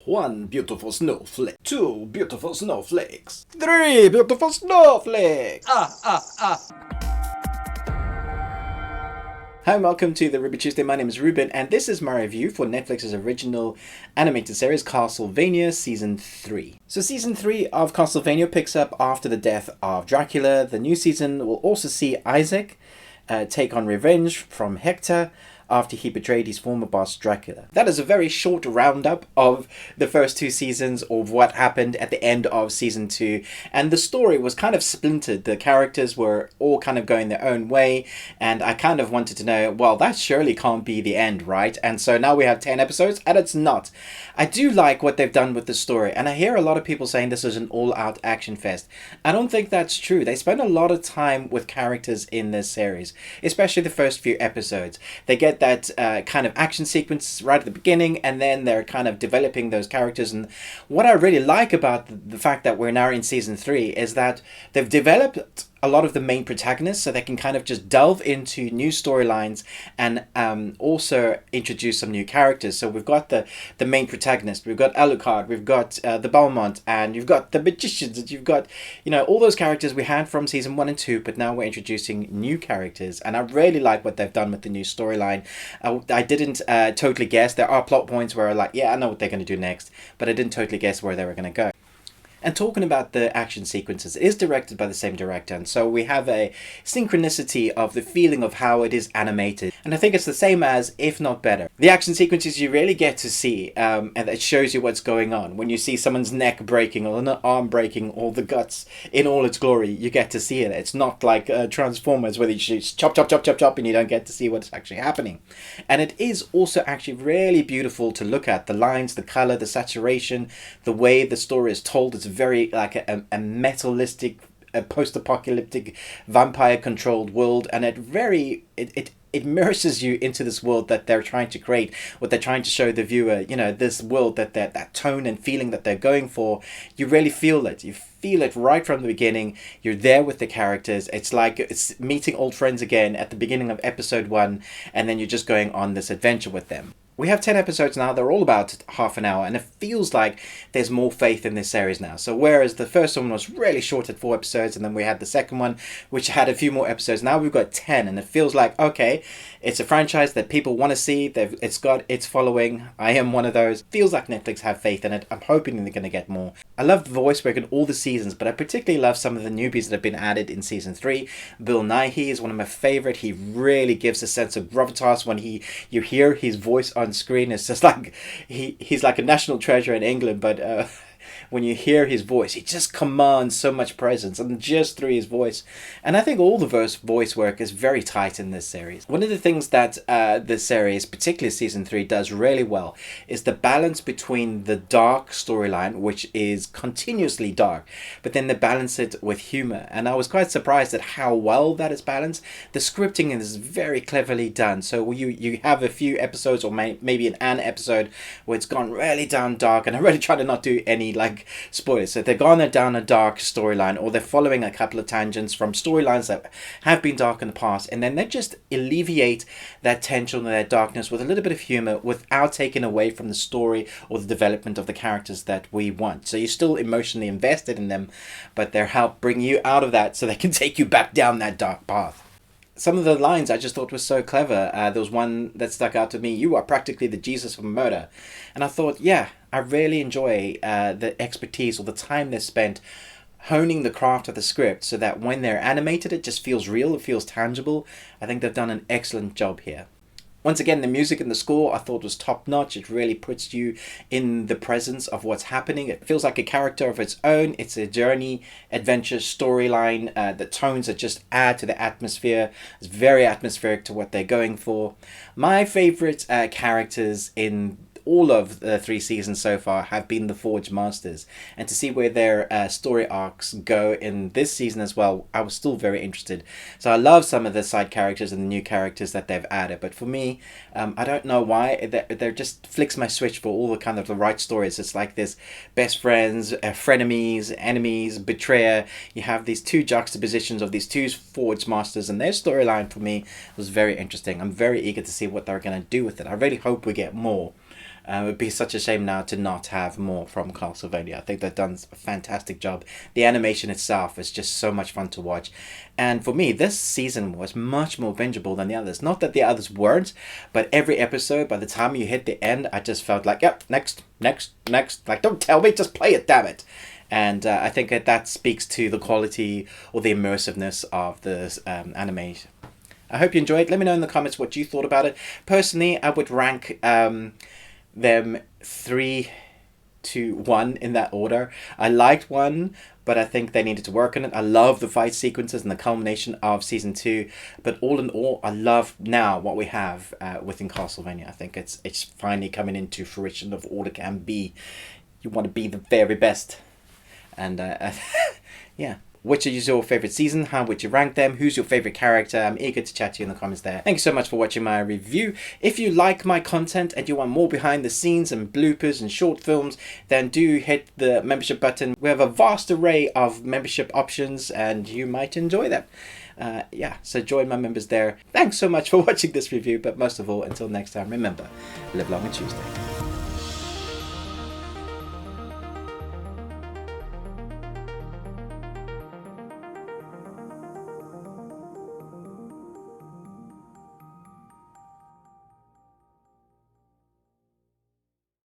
One beautiful snowflake. Two beautiful snowflakes. Three beautiful snowflakes. Hi and welcome to the Ruby Tuesday. My name is Ruben and this is my review for Netflix's original animated series Castlevania Season 3. So Season 3 of Castlevania picks up after the death of Dracula. The new season will also see Isaac take on revenge from Hector after he betrayed his former boss Dracula. That is a very short roundup of the first two seasons of what happened at the end of Season 2, and the story was kind of splintered. The characters were all kind of going their own way, and I kind of wanted to know, well, that surely can't be the end, right? And so now we have 10 episodes, and it's not. I do like what they've done with the story, and I hear a lot of people saying this is an all-out action fest. I don't think that's true. They spend a lot of time with characters in this series, especially the first few episodes. They get that kind of action sequence right at the beginning, and then they're kind of developing those characters. And what I really like about the fact that we're now in Season 3 is that they've developed a lot of the main protagonists, so they can kind of just delve into new storylines and also introduce some new characters. So we've got the main protagonist, we've got Alucard, we've got the Belmont, and you've got the magicians, and you've got, you know, all those characters we had from Season 1 and 2, but now we're introducing new characters, and I really like what they've done with the new storyline. I didn't totally guess. There are plot points where I'm like, yeah, I know what they're going to do next, but I didn't totally guess where they were going to go. And talking about the action sequences, it is directed by the same director, and so we have a synchronicity of the feeling of how it is animated. And I think it's the same as, if not better. The action sequences you really get to see, and it shows you what's going on. When you see someone's neck breaking or an arm breaking or the guts in all its glory, you get to see it. It's not like Transformers where you just chop, chop, chop, chop, chop, and you don't get to see what's actually happening. And it is also actually really beautiful to look at. The lines, the color, the saturation, the way the story is told. It's very like a metalistic, a post-apocalyptic, vampire-controlled world, and it immerses you into this world that they're trying to create, what they're trying to show the viewer. You know, this world that tone and feeling that they're going for, you really feel it. You feel it right from the beginning. You're there with the characters. It's like it's meeting old friends again at the beginning of episode 1, and then you're just going on this adventure with them. We have 10 episodes now. They're all about half an hour, and it feels like there's more faith in this series now. So whereas the first one was really short at 4 episodes, and then we had the second one, which had a few more episodes, now we've got 10, and it feels like, okay, it's a franchise that people want to see. It's got its following. I am one of those. Feels like Netflix have faith in it. I'm hoping they're going to get more. I love the voice work in all the seasons, but I particularly love some of the newbies that have been added in Season 3. Bill Nighy is one of my favorite. He really gives a sense of gravitas when you hear his voice on screen. It's just like he's like a national treasure in England, but when you hear his voice, he just commands so much presence, and just through his voice. And I think all the voice work is very tight in this series. One of the things that this series, particularly Season 3, does really well is the balance between the dark storyline, which is continuously dark, but then they balance it with humor. And I was quite surprised at how well that is balanced. The scripting is very cleverly done. So you have a few episodes, or maybe an episode where it's gone really down dark, and I really try to not do any like spoilers. So they're gone down a dark storyline, or they're following a couple of tangents from storylines that have been dark in the past, and then they just alleviate that tension and that darkness with a little bit of humor without taking away from the story or the development of the characters that we want. So you're still emotionally invested in them, but they help bring you out of that so they can take you back down that dark path. Some of the lines I just thought was so clever. There was one that stuck out to me: "You are practically the Jesus of murder." And I thought, yeah, I really enjoy the expertise or the time they spent honing the craft of the script so that when they're animated, it just feels real, it feels tangible. I think they've done an excellent job here. Once again, the music and the score I thought was top-notch. It really puts you in the presence of what's happening. It feels like a character of its own. It's a journey, adventure, storyline. The tones that just add to the atmosphere. It's very atmospheric to what they're going for. My favourite characters in all of the 3 seasons so far have been the Forge Masters, and to see where their story arcs go in this season as well, I was still very interested. So I love some of the side characters and the new characters that they've added, but for me, I don't know why, they're just flicks my switch for all the kind of the right stories. It's like this best friends, frenemies, enemies, betrayer. You have these two juxtapositions of these two Forge Masters, and their storyline for me was very interesting. I'm very eager to see what they're going to do with it. I really hope we get more. It would be such a shame now to not have more from Castlevania. I think they've done a fantastic job. The animation itself is just so much fun to watch. And for me, this season was much more bingeable than the others. Not that the others weren't, but every episode, by the time you hit the end, I just felt like, yep, next. Like, don't tell me, just play it, damn it. And I think that speaks to the quality or the immersiveness of this anime. I hope you enjoyed. Let me know in the comments what you thought about it. Personally, I would rank them 3 to 1 in that order. I liked 1, but I think they needed to work on it. I love the fight sequences and the culmination of season 2. But all in all, I love now what we have within Castlevania. I think it's finally coming into fruition of all it can be. You want to be the very best. And yeah. Which is your favourite season? How would you rank them? Who's your favourite character? I'm eager to chat to you in the comments there. Thank you so much for watching my review. If you like my content and you want more behind the scenes and bloopers and short films, then do hit the membership button. We have a vast array of membership options and you might enjoy them. Yeah, so join my members there. Thanks so much for watching this review, but most of all, until next time, remember, live long and Tuesday.